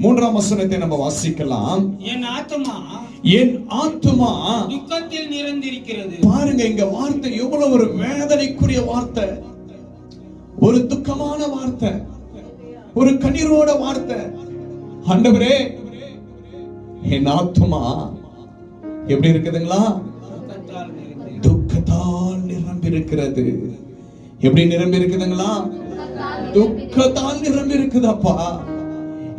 மூன்றாம் வசனத்தை நம்ம வாசிக்கலாம். என் ஆத்துமா துக்கத்தில் நிறைந்திருக்கிறது. பாருங்க, இங்க வார்த்தை எவ்வளவு ஒரு வேதனைக்குரிய வார்த்தை, ஒரு துக்கமான வார்த்தை, ஒரு கண்ணீரோட வார்த்தை. ஆண்டவரே, என் ஆத்துமா எப்படி இருக்குதுங்களா? துக்கத்தால் நிரம்பி இருக்கிறது. எப்படி நிரம்பி இருக்குதுங்களா? துக்கத்தால் நிரம்பி இருக்குதப்பா.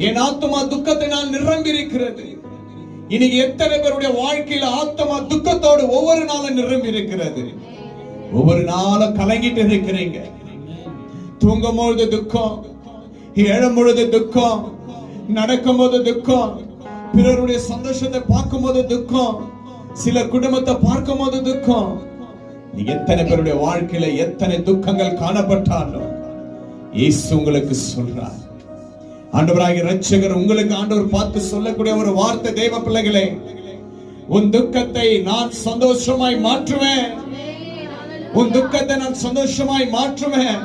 என் ஆத்மா துக்கத்தினால் நிரம்பி இருக்கிறது. இன்னைக்கு எத்தனை பேருடைய வாழ்க்கையில ஆத்மா துக்கத்தோடு ஒவ்வொரு நாளும் நிரம்பி இருக்கிறது. ஒவ்வொரு நாளும் கலங்கிட்டு இருக்கிறீங்க. தூங்கும் பொழுது துக்கம், எழும் பொழுது துக்கம், நடக்கும் போது துக்கம், பிறருடைய சந்தோஷத்தை பார்க்கும் போது துக்கம், சில குடும்பத்தை பார்க்கும் போது துக்கம். எத்தனை பேருடைய வாழ்க்கையில எத்தனை துக்கங்கள் காணப்பட்டாலும் இயேசு உங்களுக்கு சொல்றார். ஆண்டவராகிய இரட்சகர் உங்களுக்கு ஆண்டவர் பார்த்து சொல்லக்கூடிய ஒரு வார்த்தை, தேவ பிள்ளைகளே, உன் துக்கத்தை நான் சந்தோஷமாய் மாற்றுவேன். உன் துக்கத்தை நான் சந்தோஷமாய் மாற்றுவேன்.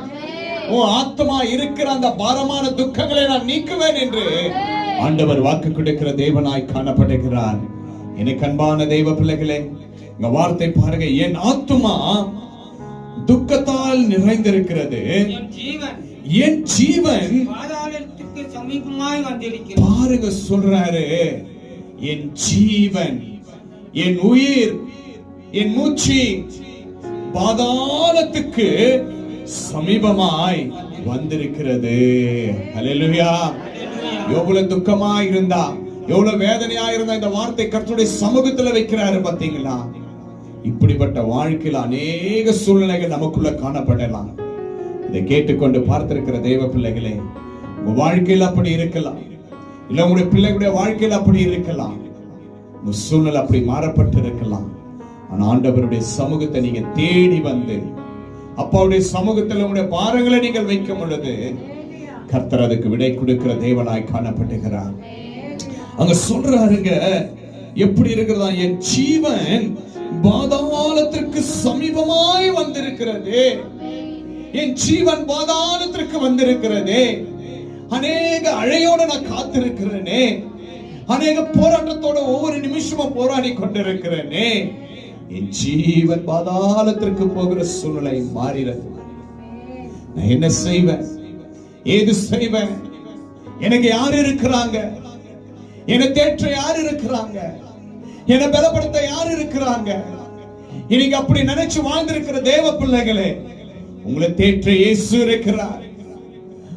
உன் ஆத்மா இருக்கிற அந்த பாரமான துக்கங்களை நான் நீக்குவேன் என்று ஆண்டவர் வாக்கு கொடுக்கிற தேவனாய் காணப்படுகிறார். எனக்கு அன்பான தெய்வ பிள்ளைகளே, இந்த வார்த்தை பாருங்க, என் ஆத்மா துக்கத்தால் நிறைந்திருக்கிறது, என் ஜீவன் சமீபமாய் வந்திருக்கிறது. பாருங்க, சொல்றாரு, என் ஜீவன், என் உயிர், என் மூச்சு பாதாளத்துக்கு சமீபமாய் வந்திருக்கிறது. ஹல்லேலூயா. எவ்வளவு துக்கமா இருந்தா, எவ்வளவு வேதனையா இருந்தா இந்த வார்த்தை கர்த்தருடைய சமூகத்துல வைக்கிறாரு. பாத்தீங்களா? இப்படிப்பட்ட வாழ்க்கையில அநேக சூழ்நிலைகள் நமக்குள்ள காணப்படலாம். இதை கேட்டுக்கொண்டு பார்த்திருக்கிற தெய்வ பிள்ளைகளே, உங்க வாழ்க்கையில் அப்படி இருக்கலாம், இல்ல உங்களுடைய பிள்ளைகளுடைய வாழ்க்கையில் அப்படி இருக்கலாம், உங்க சூழ்நிலை அப்படி மாறப்பட்டு இருக்கலாம். ஆனா ஆண்டவருடைய சமூகத்தை நீங்க தேடி வந்து அப்பாவுடைய சமூகத்தில் உங்களுடைய பாரங்களை நீங்கள் வைக்கும் பொழுது கர்த்தர் அதுக்கு விடை கொடுக்கிற தேவனாய் காணப்படுகிறார். அங்க சொல்றாருங்க, எப்படி இருக்கிறதா? என் ஜீவன் பாதாளத்திற்கு சமீபமாய் வந்திருக்கிறது. என் ஜீவன் பாதாளத்திற்கு வந்திருக்கிறதே. அநேக அழையோட நான் காத்திருக்கிறேனே. அநேக போராட்டத்தோட ஒவ்வொரு நிமிஷமும் போராடி கொண்டிருக்கிறேனே. என் ஜீவன் பாதாளத்திற்கு போகிற சூழ்நிலை மாறிறது. நான் என்ன செய்வேன்? ஏது செய்வேன்? எனக்கு யார் இருக்கிறாங்க? என்னை தேற்ற யார் இருக்கிறாங்க? என்னை பலப்படுத்த யார் இருக்கிறாங்க? இன்னைக்கு அப்படி நினைச்சு வாழ்ந்திருக்கிற தேவ பிள்ளைகளே, உங்களை தேற்ற இயேசு இருக்கிறார்.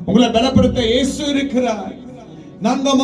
உங்களை பலப்படுத்த இயேசு இருக்கிறார். நம்ப